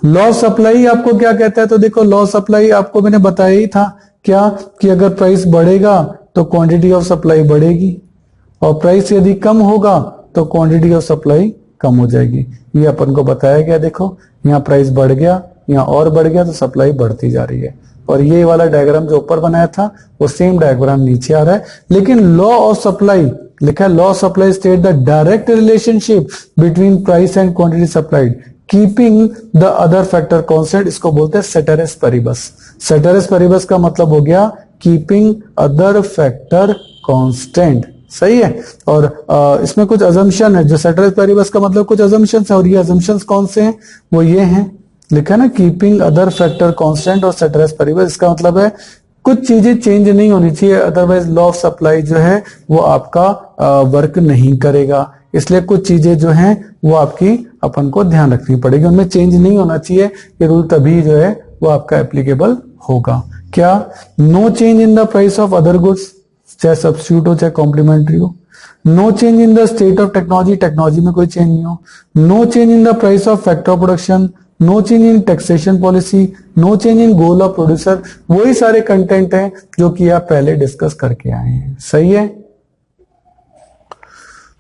Law supply आपको क्या कहता है? तो देखो लॉ सप्लाई आपको मैंने बताया ही था क्या, कि अगर प्राइस बढ़ेगा तो क्वांटिटी ऑफ सप्लाई बढ़ेगी, और प्राइस यदि कम होगा तो क्वांटिटी ऑफ सप्लाई कम हो जाएगी। ये अपन को बताया गया। देखो यहाँ प्राइस बढ़ गया, यहाँ और बढ़ गया, तो सप्लाई बढ़ती जा रही है। और ये वाला डायग्राम जो ऊपर बनाया था वो सेम डायग्राम नीचे आ रहा है। लेकिन लॉ ऑफ सप्लाई लिखा है, law of supply state the direct relationship between price and quantity supplied keeping the other factor constant. इसको बोलते हैं सेटेरिस पेरिबस। सेटेरिस पेरिबस का मतलब हो गया कीपिंग अदर फैक्टर कांस्टेंट। सही है। और इसमें कुछ अजम्पशन है, जो सेटेरिस पेरिबस का मतलब कुछ अजम्पशंस है, और ये अजम्पशंस कौन से हैं? वो ये हैं, लिखा है ना, कीपिंग अदर फैक्टर कांस्टेंट और सेटेरिस पेरिबस। इसका मतलब है कुछ चीजें चेंज नहीं होनी चाहिए, अदरवाइज लॉ ऑफ सप्लाई जो है वो आपका वर्क नहीं करेगा। इसलिए कुछ चीजें जो हैं वो आपकी अपन को ध्यान रखनी पड़ेगी, उनमें चेंज नहीं होना चाहिए। ये रूल तभी जो है वो आपका एप्लीकेबल होगा। क्या? No change in the price of other goods, चाहे सब्स्टिट्यूट हो चाहे कॉम्प्लीमेंट्री हो। No change in the state of technology, technology में कोई चेंज नहीं हो। No change in the price of factor of production, no change in taxation policy, no change in goal of producer. वही सारे content हैं जो कि आप पहले डिस्कस करके आए हैं। सही है।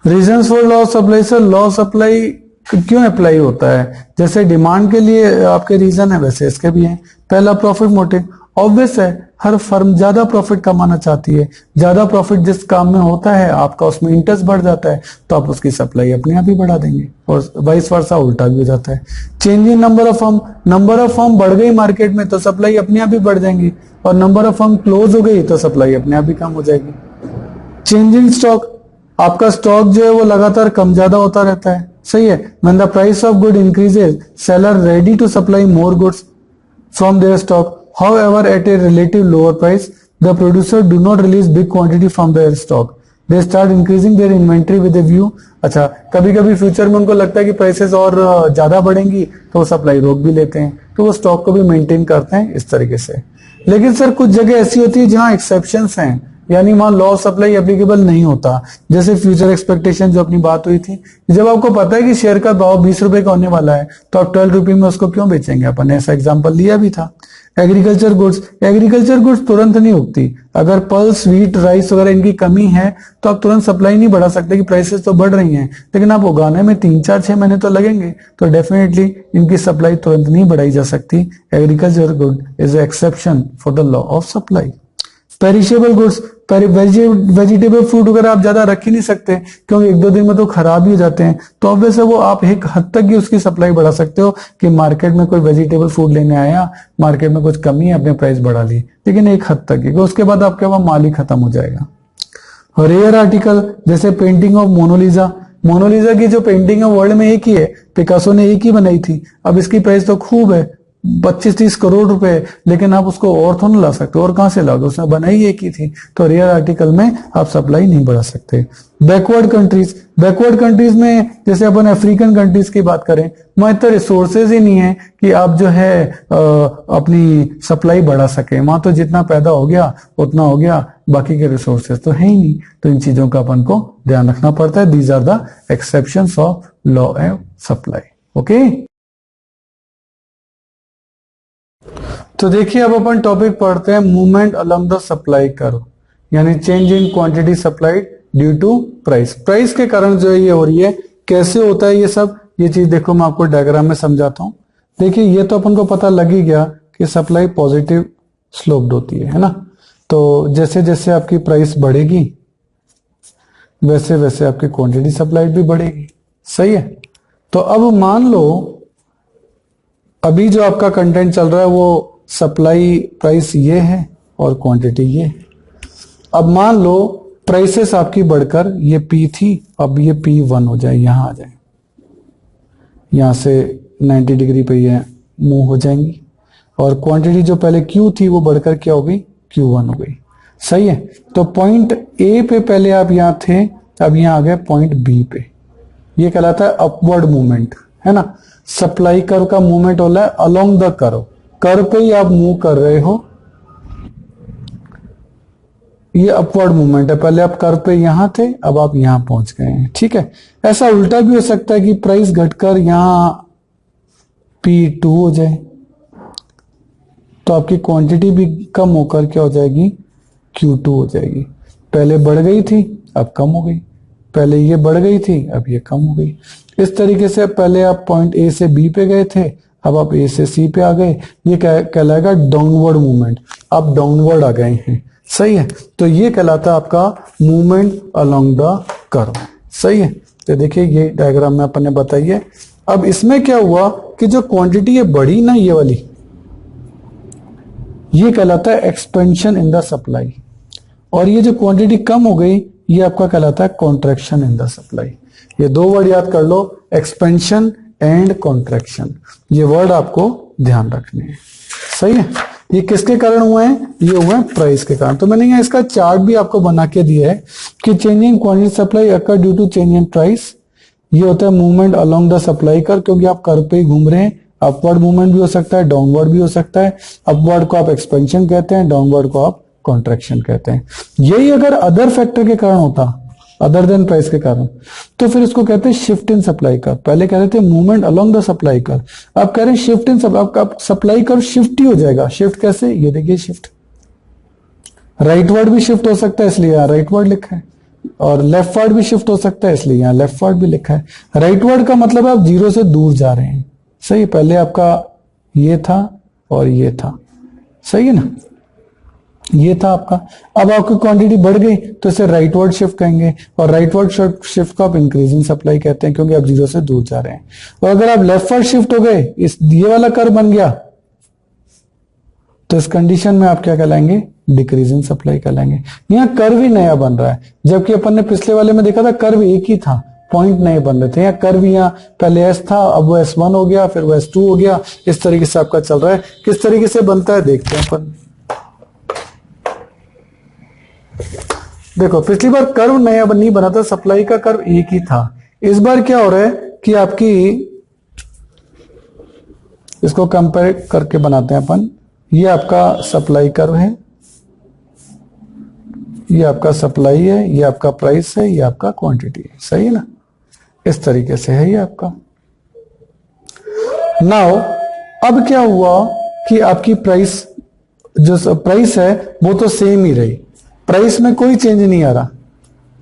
Reasons for law of supply. Sir law of supply क्यों अप्लाई होता है? जैसे डिमांड के लिए आपके रीजन है, वैसे इसके भी हैं। पहला प्रॉफिट मोटिव, ऑब्वियस है, हर फर्म ज्यादा प्रॉफिट कमाना चाहती है। ज्यादा प्रॉफिट जिस काम में होता है आपका, उसमें इंटरेस्ट बढ़ जाता है, तो आप उसकी सप्लाई अपने आप ही बढ़ा देंगे, और वाइस वर्सा उल्टा भी हो जाता है। Change in number of firm, number of firm बढ़ गई मार्केट में तो सप्लाई अपने आप ही बढ़ जाएंगी, और नंबर ऑफ फर्म क्लोज हो गई तो सप्लाई अपने आप ही कम हो जाएगी। चेंज इन स्टॉक, आपका स्टॉक जो है वो लगातार कम ज्यादा होता रहता है। सही है। When the price of good increases, seller ready to supply more goods from their stock, however at a relative lower price, the producer do not release big quantity from their stock, they start increasing their inventory with a view। अच्छा, कभी कभी future में उनको लगता है कि prices और ज्यादा बढ़ेंगी तो वो सप्लाई रोक भी लेते हैं, तो वो स्टॉक को भी मेंटेन करते हैं इस तरीके से। लेकिन सर कुछ जगह ऐसी होती है जहां एक्सेप्शंस हैं, यानी वहां लॉ ऑफ सप्लाई एप्लीकेबल नहीं होता। जैसे फ्यूचर एक्सपेक्टेशन जो अपनी बात हुई थी, जब आपको पता है कि शेयर का भाव 20 रुपए का होने वाला है तो आप 12 रुपए में उसको क्यों बेचेंगे? अपन ने ऐसा एग्जांपल लिया भी था। एग्रीकल्चर गुड्स, एग्रीकल्चर गुड्स तुरंत नहीं उगती। अगर पल्स, व्हीट, राइस वगैरह इनकी कमी है तो आप तुरंत सप्लाई नहीं बढ़ा सकते कि प्राइसेस तो बढ़ रही हैं, लेकिन आप उगाने में 3-4-6 महीने तो लगेंगे, तो डेफिनेटली इनकी सप्लाई तुरंत नहीं बढ़ाई जा सकती। Agriculture good is exception for the law of supply. Perishable goods, vegetable fruit वगैरह आप ज्यादा रख ही नहीं सकते, क्योंकि 1-2 दिन में तो खराब ही हो जाते हैं, तो ऑब्वियस है वो आप एक हद तक ही उसकी सप्लाई बढ़ा सकते हो कि मार्केट में कोई वेजिटेबल फ्रूट लेने आया, मार्केट में कुछ कमी है, अपने प्राइस बढ़ा ली, लेकिन एक हद तक ही, उसके बाद आपके वहां माल ही खत्म हो जाएगा। रेयर आर्टिकल जैसे पेंटिंग ऑफ मोनालिसा, मोनालिसा की जो पेंटिंग है वर्ल्ड में एक ही है, पिकासो ने एक ही बनाई थी। अब इसकी प्राइस तो खूब है, 25-30 करोड़ रुपए, लेकिन आप उसको और तो नहीं ला सकते, और कहां से लाओगे? उसने बनाई एक ही थी, तो रेयर आर्टिकल में आप सप्लाई नहीं बढ़ा सकते। बैकवर्ड कंट्रीज, बैकवर्ड कंट्रीज में जैसे अपन अफ्रीकन कंट्रीज की बात करें, वहां इतना रिसोर्सेज ही नहीं है कि आप जो है अपनी सप्लाई बढ़ा सके। वहां तो जितना पैदा हो गया उतना हो गया, बाकी के रिसोर्सेज तो है ही नहीं, तो इन चीजों का अपन को ध्यान रखना पड़ता है। These are the exceptions of law of supply. Okay, तो देखिए अब अपन टॉपिक पढ़ते हैं movement along the supply curve, यानी change in quantity supplied due to price. Price के कारण जो है ये हो रही है। कैसे होता है ये सब? ये चीज देखो मैं आपको डायग्राम में समझाता हूं। देखिए ये तो अपन को पता लग ही गया कि सप्लाई पॉजिटिव स्लोप्ड होती है ना। तो जैसे जैसे आपकी प्राइस बढ़ेगी वैसे वैसे आपकी क्वांटिटी सप्लाइड भी बढ़ेगी। सही है। तो अब मान लो अभी जो आपका कंटेंट चल रहा है वो सप्लाई प्राइस ये है और क्वांटिटी ये है। अब मान लो प्राइसेस आपकी बढ़कर ये P थी, अब ये P1 हो जाए, यहां आ जाए, यहां से 90 डिग्री पे ये मूव हो जाएंगी, और क्वांटिटी जो पहले Q थी वो बढ़कर क्या हो गई? Q1 हो गई। सही है। तो पॉइंट A पे पहले आप यहां थे, अब यहां आ गए पॉइंट B पे। ये कहलाता है अपवर्ड मूवमेंट, है ना। सप्लाई कर्व का मूवमेंट हो रहा है अलोंग द कर्व, कर्व पे ही आप मूव कर रहे हो, ये अपवर्ड मूवमेंट है। पहले आप कर्व पे यहां थे, अब आप यहां पहुंच गए हैं। ठीक है। ऐसा उल्टा भी हो सकता है कि प्राइस घटकर यहां P2 हो जाए तो आपकी क्वांटिटी भी कम होकर क्या हो जाएगी, Q2 हो जाएगी। पहले बढ़ गई थी अब कम हो गई, पहले ये बढ़ गई थी अब ये कम हो गई। इस तरीके से पहले आप पॉइंट ए से बी पे गए थे, अब आप ए से सी पे आ गए, ये कहलाएगा डाउनवर्ड मूवमेंट, आप डाउनवर्ड आ गए हैं। सही है, तो ये कहलाता है आपका मूवमेंट अलोंग द कर्व। सही है, तो देखिए ये डायग्राम में अपन ने बताई है। अब इसमें क्या हुआ कि जो क्वांटिटी है बढ़ी ना, ये वाली, ये कहलाता है एक्सपेंशन इन द सप्लाई, और ये जो क्वांटिटी कम हो गई ये आपका कहलाता है कॉन्ट्रैक्शन इन द सप्लाई। ये दो वर्ड याद कर लो, एक्सपेंशन एंड कॉन्ट्रैक्शन, ये वर्ड आपको ध्यान रखने हैं। सही है, ये किसके कारण हुए हैं, ये हुए हैं प्राइस के कारण। तो मैंने यहाँ इसका चार्ट भी आपको बना के दिया है कि changing quantity supply occur due to change in price, ये होता है मूवमेंट अलोंग द सप्लाई कर, क्योंकि आप कर्व पे ही घूम रहे हैं। अपवर्ड मूवमेंट भी हो सकता है, डाउनवर्ड भी हो सकता है। अपवर्ड को आप एक्सपेंशन कहते हैं, डाउनवर्ड को आप कॉन्ट्रैक्शन कहते हैं। यही अगर अदर फैक्टर के कारण होता, अदर देन प्राइस के कारण, तो फिर इसको कहते हैं शिफ्ट इन सप्लाई कर। पहले कह रहे थे मूवमेंट अलोंग द सप्लाई कर, अब कह रहे हैं शिफ्ट इन सप्लाई कर, शिफ्ट ही हो जाएगा। शिफ्ट कैसे, ये देखिए शिफ्ट, राइटवर्ड भी शिफ्ट हो सकता है इसलिए यहां राइटवर्ड लिखा है, और लेफ्टवर्ड भी शिफ्ट हो सकता है इसलिए यहां लेफ्टवर्ड भी लिखा है। राइटवर्ड का मतलब आप जीरो से दूर जा रहे हैं। सही, पहले आपका ये था और ये था, सही है ना, ये था आपका। अब आपकी क्वांटिटी बढ़ गई तो इसे राइटवर्ड शिफ्ट कहेंगे, और राइटवर्ड शिफ्ट को आप इंक्रीजिंग सप्लाई कहते हैं, क्योंकि आप जीरो से दूर जा रहे हैं। और अगर आप लेफ्टवर्ड शिफ्ट हो गए, इस ये वाला कर्व बन गया, तो इस कंडीशन में आप क्या कहलाएंगे, डिक्रीजिंग सप्लाई कहलाएंगे। यहाँ कर्व ही नया बन रहा है, जबकि अपन ने पिछले वाले में देखा था कर्व एक ही था, पॉइंट नए बन रहे थे। यहाँ कर्व, यहाँ पहले एस था, अब वो S1 हो गया, फिर वो S2 हो गया। इस तरीके से आपका चल रहा है। किस तरीके से बनता है देखते हैं अपन। देखो, पिछली बार कर्व नया नहीं बना था, सप्लाई का कर्व एक ही था। इस बार क्या हो रहा है कि आपकी, इसको कंपेयर करके बनाते हैं अपन। ये आपका सप्लाई कर्व है, ये आपका सप्लाई है, ये आपका प्राइस है, ये आपका क्वांटिटी है। सही है ना, इस तरीके से है ये आपका। नाउ अब क्या हुआ कि आपकी प्राइस, जो प्राइस है वो तो सेम ही रही, प्राइस में कोई चेंज नहीं आ रहा,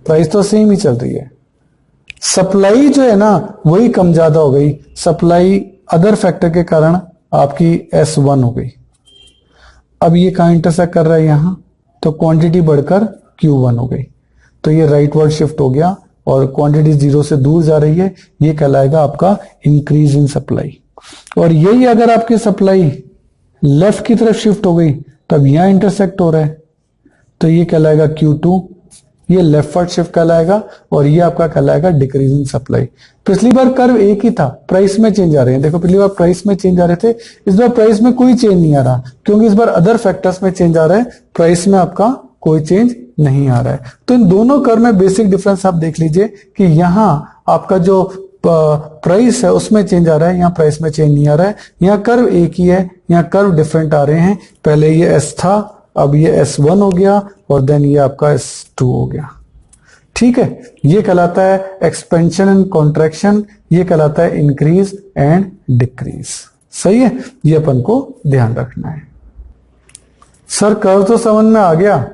प्राइस तो सेम ही चल रही है। सप्लाई जो है ना वही कम ज्यादा हो गई, सप्लाई अदर फैक्टर के कारण आपकी S1 हो गई। अब ये कहां इंटरसेक्ट कर रहा है, यहां, तो क्वांटिटी बढ़कर Q1 हो गई, तो ये राइटवर्ड शिफ्ट हो गया और क्वांटिटी जीरो से दूर जा रही है, ये कहलाएगा आपका इंक्रीज इन सप्लाई। और यही अगर आपकी सप्लाई लेफ्ट की तरफ शिफ्ट हो गई, तब यहां इंटरसेक्ट हो रहा है, तो ये कहलाएगा Q2, ये लेफ्टवर्ड शिफ्ट कहलाएगा, और ये आपका कहलाएगा डिक्रीजिंग सप्लाई। पिछली बार कर्व एक ही था, प्राइस में चेंज आ रहे हैं। देखो, पिछली बार प्राइस में चेंज आ रहे थे, इस बार प्राइस में कोई चेंज नहीं आ रहा, क्योंकि इस बार अदर फैक्टर्स में चेंज आ रहा है, प्राइस में आपका कोई चेंज नहीं आ रहा है। तो इन दोनों कर्व में बेसिक डिफरेंस आप देख लीजिए कि यहां आपका जो प्राइस है उसमें चेंज आ रहा है, यहाँ प्राइस में चेंज नहीं आ रहा है। यहाँ कर्व एक ही है, यहाँ कर्व डिफरेंट आ रहे हैं। पहले ये S था, अब ये S1 हो गया, और देन ये आपका S2 हो गया। ठीक है, ये कहलाता है एक्सपेंशन एंड कॉन्ट्रैक्शन, ये कहलाता है इंक्रीज एंड डिक्रीज। सही है, ये अपन को ध्यान रखना है। सर कर्व तो समझ में आ गया,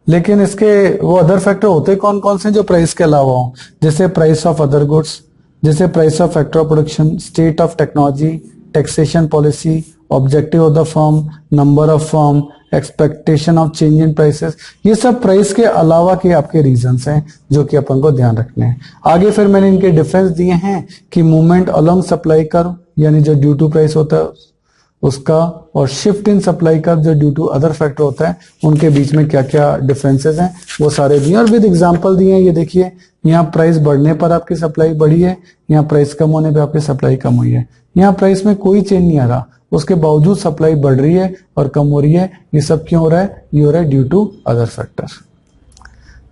लेकिन इसके वो अदर फैक्टर होते कौन कौन से जो प्राइस के अलावा हो, जैसे प्राइस ऑफ अदर गुड्स, जैसे price of factor of production, state of technology, taxation policy, objective of the firm, number of firm, expectation of change in prices. ये सब प्राइस के अलावा के आपके रीजंस हैं जो कि अपन को ध्यान रखने हैं। आगे फिर मैंने इनके डिफरेंस दिए हैं कि मूवमेंट अलोंग सप्लाई कर्व, यानी जो ड्यू टू प्राइस होता है उसका, और शिफ्ट इन सप्लाई कर्व जो ड्यू टू अदर फैक्टर होता है, उनके बीच में क्या क्या डिफरेंसेस हैं वो सारे दिए, और विद एग्जांपल दिए हैं। ये देखिए, यहाँ प्राइस बढ़ने पर आपकी सप्लाई बढ़ी है, यहाँ प्राइस कम होने पर आपकी सप्लाई कम हुई है। यहाँ प्राइस में कोई चेंज नहीं आ रहा, उसके बावजूद सप्लाई बढ़ रही है और कम हो रही है। ये सब क्यों हो रहा है, ये हो रहा है due to other factor.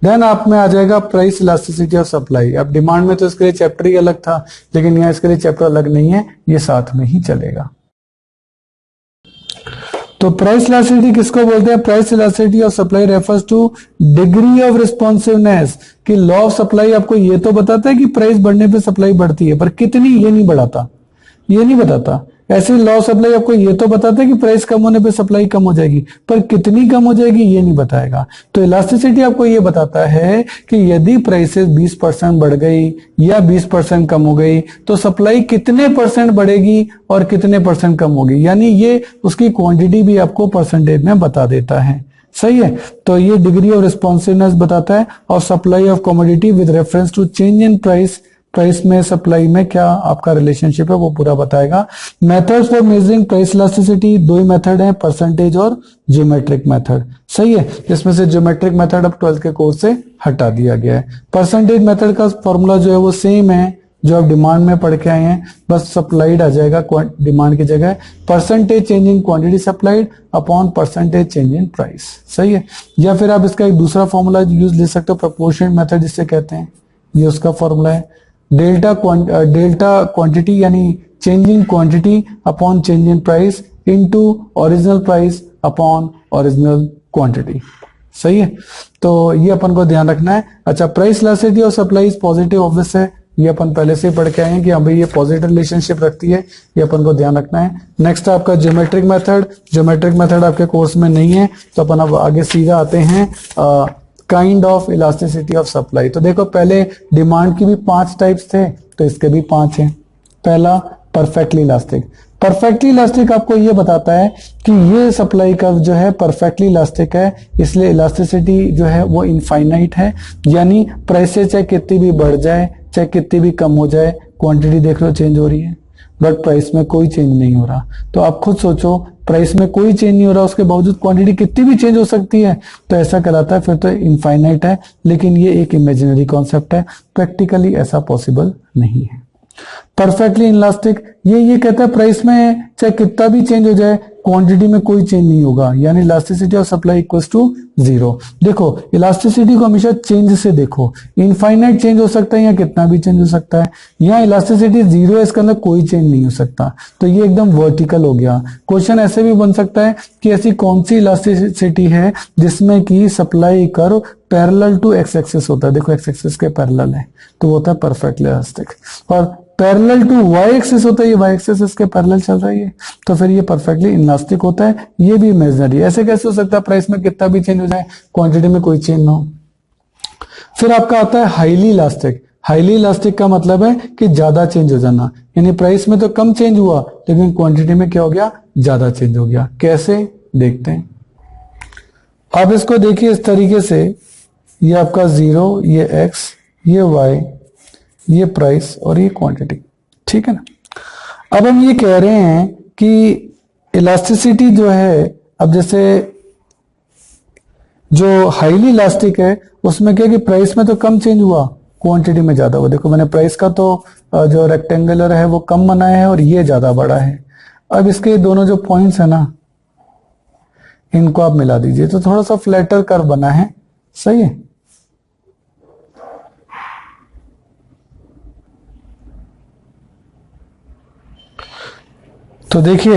Then आप में आ जाएगा प्राइस इलास्टिसिटी ऑफ सप्लाई। अब डिमांड में तो इसके लिए चैप्टर ही अलग था, लेकिन यहाँ इसके लिए चैप्टर अलग नहीं है, ये साथ में ही चलेगा। तो प्राइस इलास्टिसिटी किसको बोलते हैं, price elasticity of supply refers two degree of responsiveness, कि लॉ ऑफ सप्लाई आपको ये तो बताता है कि प्राइस बढ़ने पे सप्लाई बढ़ती है, पर कितनी ये नहीं बढ़ाता, ये नहीं बताता। ऐसे लॉ सप्लाई आपको ये तो बताता है कि प्राइस कम होने पे सप्लाई कम हो जाएगी, पर कितनी कम हो जाएगी ये नहीं बताएगा। तो इलास्टिसिटी आपको ये बताता है कि यदि प्राइसेस 20% बढ़ गई या 20% कम हो गई तो सप्लाई कितने परसेंट बढ़ेगी और कितने परसेंट कम होगी, यानी ये उसकी क्वांटिटी भी आपको परसेंटेज में बता देता है। सही है, तो ये डिग्री ऑफ रिस्पॉन्सिवनेस बताता है और supply of commodity with reference to change in price, price में सप्लाई में क्या आपका रिलेशनशिप है वो पूरा बताएगा। Methods for measuring price elasticity, दो ही मेथड है, परसेंटेज और ज्योमेट्रिक मेथड। सही है, इसमें से ज्योमेट्रिक मेथड अब 12th के कोर्स से हटा दिया गया है। परसेंटेज मेथड का फॉर्मूला जो है वो सेम है जो आप डिमांड में पढ़ के आए हैं, बस सप्लाइड आ जाएगा डिमांड की जगह, percentage change in quantity supplied upon percentage change in price. सही है, या फिर आप इसका एक दूसरा फॉर्मूला यूज ले सकते हो, प्रोपोर्शनल मेथड जिससे कहते हैं, ये उसका फॉर्मूला है, डेल्टा क्वांटिटी यानी change in quantity upon change in price into original price upon original quantity. सही है, तो ये अपन को ध्यान रखना है। अच्छा, प्राइस इलास्टिसिटी और सप्लाई इज पॉजिटिव ऑब्वियस है, ये अपन पहले से ही पढ़ के आए हैं कि हाँ भाई ये पॉजिटिव रिलेशनशिप रखती है, ये अपन को ध्यान रखना है। नेक्स्ट आपका ज्योमेट्रिक मेथड, ज्योमेट्रिक मेथड आपके कोर्स में नहीं है तो अपन अब आगे सीधा आते हैं kind of elasticity of supply. तो देखो पहले डिमांड की भी 5 टाइप्स थे तो इसके भी 5 हैं। पहला परफेक्टली इलास्टिक, परफेक्टली इलास्टिक आपको ये बताता है कि ये सप्लाई कर्व जो है परफेक्टली इलास्टिक है, इसलिए इलास्टिसिटी जो है वो इनफाइनाइट है, यानी प्राइस चाहे कितनी भी बढ़ जाए चाहे कितनी भी कम हो जाए, क्वांटिटी देख लो चेंज हो रही है बट प्राइस में कोई चेंज नहीं हो रहा। तो आप खुद सोचो, प्राइस में कोई चेंज नहीं हो रहा, उसके बावजूद क्वांटिटी कितनी भी चेंज हो सकती है, तो ऐसा कहलाता है फिर तो इनफाइनाइट है। लेकिन ये एक इमेजिनरी कॉन्सेप्ट है, प्रैक्टिकली ऐसा पॉसिबल नहीं है। परफेक्टली इलास्टिक ये कहता है प्राइस में चाहे कितना भी चेंज हो जाए क्वांटिटी में कोई चेंज नहीं होगा, यानी elasticity of supply equals to 0। देखो इलास्टिसिटी को हमेशा चेंज से देखो, इनफाइनाइट चेंज हो सकता है या कितना भी चेंज हो सकता है, यहाँ इलास्टिसिटी 0 है, इसके अंदर कोई चेंज नहीं हो सकता, तो ये एकदम वर्टिकल हो गया। क्वेश्चन ऐसे भी बन सकता है कि ऐसी कौन सी इलास्टिसिटी है जिसमें कि supply curve parallel to X axis होता है, देखो एक्स एक्सिस के पैरेलल है तो वो होता है परफेक्टली इलास्टिक, और पैरेलल टू वाई एक्सिस होता है, ये वाई एक्सिस इसके पैरेलल चल रही है तो फिर ये परफेक्टली इलास्टिक होता है। ये भी इमेजिनरी, ऐसे कैसे हो सकता है प्राइस में कितना भी चेंज हो जाए क्वांटिटी में कोई चेंज ना हो। फिर आपका आता है हाईली इलास्टिक, हाईली इलास्टिक का मतलब है कि ज्यादा चेंज हो जाना, यानी प्राइस में तो कम चेंज हुआ लेकिन क्वांटिटी में क्या हो गया, ज्यादा चेंज हो गया। कैसे देखते हैं, आप इसको देखिए इस तरीके से, ये आपका 0, ये x, ये y, ये प्राइस और ये क्वांटिटी, ठीक है ना। अब हम ये कह रहे हैं कि इलास्टिसिटी जो है, अब जैसे जो हाईली इलास्टिक है उसमें क्या कि प्राइस में तो कम चेंज हुआ क्वांटिटी में ज्यादा हुआ। देखो मैंने प्राइस का तो जो रेक्टेंगुलर है वो कम बनाया है और ये ज्यादा बड़ा है। अब इसके दोनों जो पॉइंट्स है ना इनको आप मिला दीजिए तो थोड़ा सा फ्लैटर कर्व बना है। सही है, तो देखिए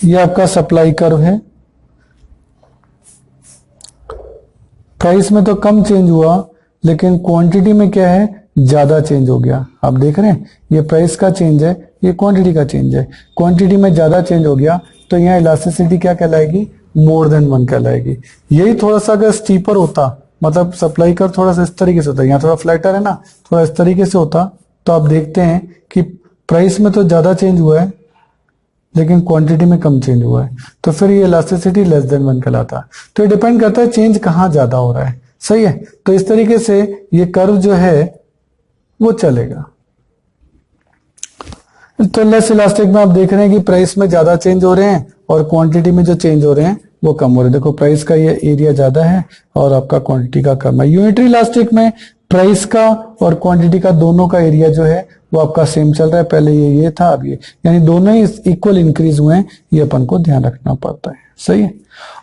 ये आपका सप्लाई कर्व है, प्राइस में तो कम चेंज हुआ लेकिन क्वांटिटी में क्या है, ज्यादा चेंज हो गया। आप देख रहे हैं ये प्राइस का चेंज है, ये क्वांटिटी का चेंज है, क्वांटिटी में ज्यादा चेंज हो गया तो यहाँ इलास्टिसिटी क्या कहलाएगी, मोर देन 1 कहलाएगी। यही थोड़ा सा अगर स्टीपर होता, मतलब सप्लाई कर्व थोड़ा सा इस तरीके से होता, यहाँ थोड़ा फ्लैटर है ना, थोड़ा इस तरीके से होता तो आप देखते हैं कि प्राइस में तो ज्यादा चेंज हुआ है लेकिन क्वांटिटी में कम चेंज हुआ है, तो फिर ये इलास्टिसिटी लेस देन 1 कहलाता है। तो ये डिपेंड करता है चेंज कहाँ ज्यादा हो रहा है। सही है, तो इस तरीके से ये कर्व जो है वो चलेगा। तो लेस इलास्टिक में आप देख रहे हैं कि प्राइस में ज्यादा चेंज हो रहे हैं और क्वांटिटी में जो चेंज हो रहे हैं वो कम हो रहे हैं। देखो प्राइस का ये एरिया ज्यादा है और आपका क्वांटिटी का कम है। यूनिटरी इलास्टिक में प्राइस का और क्वांटिटी का दोनों का एरिया जो है वो आपका सेम चल रहा है, पहले ये था अब ये, यानी दोनों ही इक्वल इंक्रीज हुए हैं, ये अपन को ध्यान रखना पड़ता है। सही है,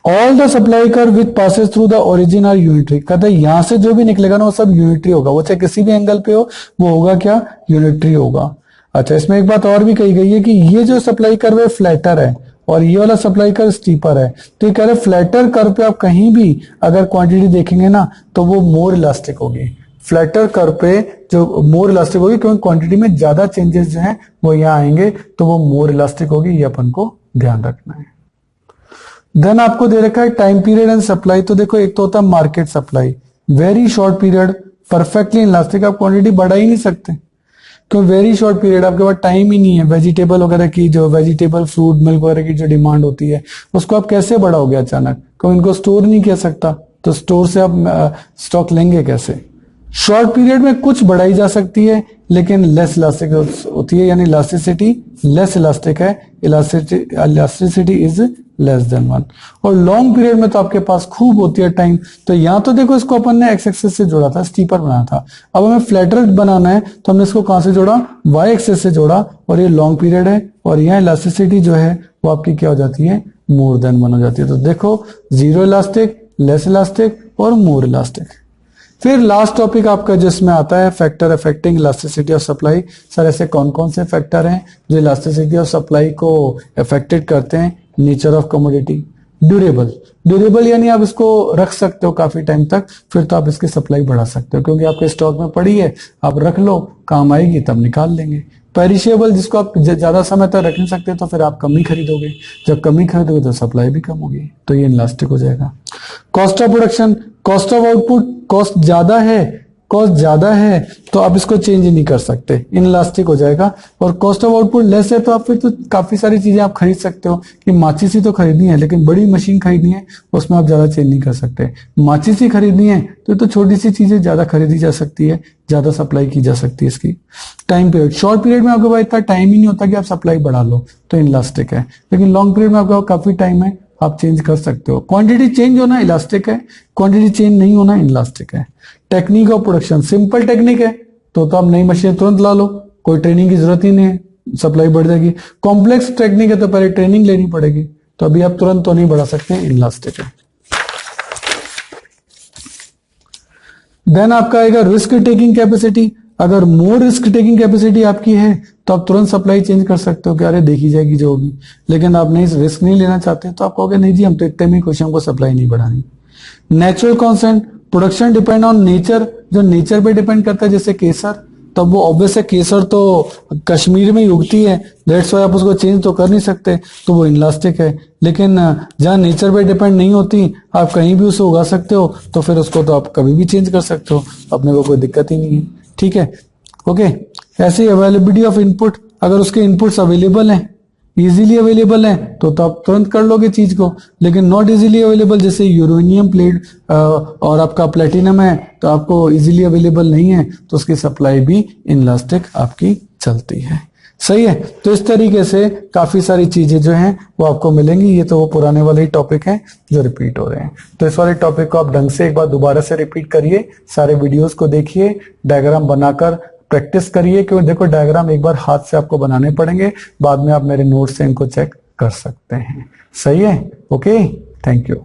all the supply curve which passes through the origin are unitary, कहते हैं यहां से जो भी निकलेगा ना वो सब यूनिटरी होगा, वो चाहे किसी भी एंगल पे हो वो होगा क्या, यूनिटरी होगा। अच्छा, इसमें एक बात और भी कही गई है कि ये जो सप्लाई कर्व है फ्लैटर है और ये वाला सप्लाई कर्व स्टीपर है, तो ये कह रहे फ्लैटर कर्व पे आप कहीं भी अगर क्वांटिटी देखेंगे ना तो वो मोर इलास्टिक होगी, फ्लैटर कर्व पे जो मोर इलास्टिक होगी, क्योंकि क्वांटिटी में ज्यादा चेंजेस जो है वो यहाँ आएंगे तो वो मोर इलास्टिक होगी, ये अपन को ध्यान रखना है। देन आपको दे रखा है टाइम पीरियड एंड सप्लाई। तो देखो एक तो होता है market supply, very short period perfectly elastic, आप क्वांटिटी बढ़ा ही नहीं सकते क्यों, वेरी शॉर्ट पीरियड, आपके पास टाइम ही नहीं है। वेजिटेबल वगैरह की जो वेजिटेबल फ्रूट मिल्क वगैरह की जो डिमांड होती है उसको आप कैसे बढ़ाओगे अचानक, क्योंकि इनको स्टोर नहीं किया सकता, तो स्टोर से आप स्टॉक लेंगे कैसे। शॉर्ट पीरियड में कुछ बढ़ाई जा सकती है लेकिन लेस इलास्टिक होती है, यानी इलास्टिसिटी लेस इलास्टिक है, इलास्टिसिटी इज लेस देन 1। और लॉन्ग पीरियड में तो आपके पास खूब होती है टाइम। तो यहां तो देखो इसको अपन ने एक्स एक्सिस से जोड़ा था, स्टीपर बनाया था, अब हमें फ्लैटर बनाना है तो हमने इसको कहां से जोड़ा, वाई एक्सिस से जोड़ा, और ये लॉन्ग पीरियड है और यहाँ इलास्टिसिटी जो है वो आपकी क्या हो जाती है, मोर देन 1 हो जाती है। तो देखो जीरो इलास्टिक, लेस इलास्टिक और मोर इलास्टिक। फिर लास्ट टॉपिक आपका जिसमें आता है factor affecting elasticity of supply. Sir ऐसे कौन कौन से फैक्टर हैं जो इलास्टिसिटी ऑफ सप्लाई को अफेक्टेड करते हैं। नेचर ऑफ कमोडिटी, ड्यूरेबल यानी आप इसको रख सकते हो काफी टाइम तक, फिर तो आप इसकी सप्लाई बढ़ा सकते हो क्योंकि आपके स्टॉक में पड़ी है, आप रख लो, काम आएगी तब निकाल लेंगे। पेरिशेबल जिसको आप ज्यादा समय तक रख नहीं सकते तो फिर आप कम ही खरीदोगे, जब कम ही खरीदोगे तो सप्लाई भी कम होगी, तो ये इलास्टिक हो जाएगा। Cost of production, cost of output, cost ज्यादा है तो आप इसको चेंज नहीं कर सकते, इनलास्टिक हो जाएगा। और कॉस्ट ऑफ आउटपुट लेस है तो आप फिर तो काफी सारी चीजें आप खरीद सकते हो कि माचिस ही तो खरीदनी है लेकिन बड़ी मशीन खरीदनी है उसमें आप ज्यादा चेंज नहीं कर सकते। माचिस ही खरीदनी है तो छोटी सी चीजें ज्यादा खरीदी जा सकती है, ज्यादा सप्लाई की जा सकती है इसकी। टाइम पीरियड, शॉर्ट पीरियड में आपके पास इतना टाइम ही नहीं होता कि आप सप्लाई बढ़ा लो तो इनलास्टिक है, लेकिन लॉन्ग पीरियड में आपका काफी टाइम है, आप चेंज कर सकते हो। क्वांटिटी चेंज होना इलास्टिक है, क्वांटिटी चेंज नहीं होना इनलास्टिक है। Technique of production, simple technique है तो आप नई मशीन तुरंत ला लो, कोई ट्रेनिंग की जरूरत ही नहीं है, सप्लाई बढ़ जाएगी। कॉम्प्लेक्स टेक्निक है तो पहले ट्रेनिंग लेनी पड़ेगी, तो अभी आप तुरंत तो नहीं बढ़ा सकते, इनलास्टिक है। देन आपका आएगा रिस्क टेकिंग कैपेसिटी। अगर मोर रिस्क टेकिंग कैपेसिटी आपकी है तो आप तुरंत सप्लाई चेंज कर सकते हो कि अरे देखी जाएगी जो होगी, लेकिन आप नहीं रिस्क नहीं लेना चाहते तो आप कहोगे नहीं जी हम तो इतने में खुश हैं, हमको सप्लाई नहीं बढ़ानी। Natural constant, production depend on nature, जो नेचर पे डिपेंड करता है, जैसे केसर, तब वो ऑब्वियस है केसर तो कश्मीर में ही उगती है, दैट्स व्हाई आप उसको चेंज तो कर नहीं सकते, तो वो इनलास्टिक है। लेकिन जहां नेचर पे डिपेंड नहीं होती, आप कहीं भी उसे उगा सकते हो, तो फिर उसको तो आप कभी भी चेंज कर सकते हो, अपने को कोई दिक्कत ही नहीं है, ठीक है, ओके। ऐसे ही अवेलेबिलिटी ऑफ इनपुट, अगर उसके इनपुट्स अवेलेबल हैं, इजीली अवेलेबल है तो आप तुरंत कर लोगे चीज को, लेकिन नॉट इजीली अवेलेबल, जैसे यूरेनियम प्लेट और आपका प्लेटिनम है तो आपको इजीली अवेलेबल नहीं है तो उसकी सप्लाई भी इनलास्टिक आपकी चलती है, सही है। तो इस तरीके से काफी सारी चीजें जो हैं वो आपको मिलेंगी। ये तो वो पुराने वाले ही टॉपिक हैं जो रिपीट हो रहे हैं, तो इस वाले टॉपिक को आप ढंग से एक बार दोबारा से रिपीट करिए, सारे वीडियोस को देखिए, डायग्राम बनाकर प्रैक्टिस करिए, क्योंकि देखो डायग्राम एक बार हाथ से आपको बनाने पड़ेंगे, बाद में आप मेरे नोट से इनको चेक कर सकते हैं, सही है, ओके, थैंक यू।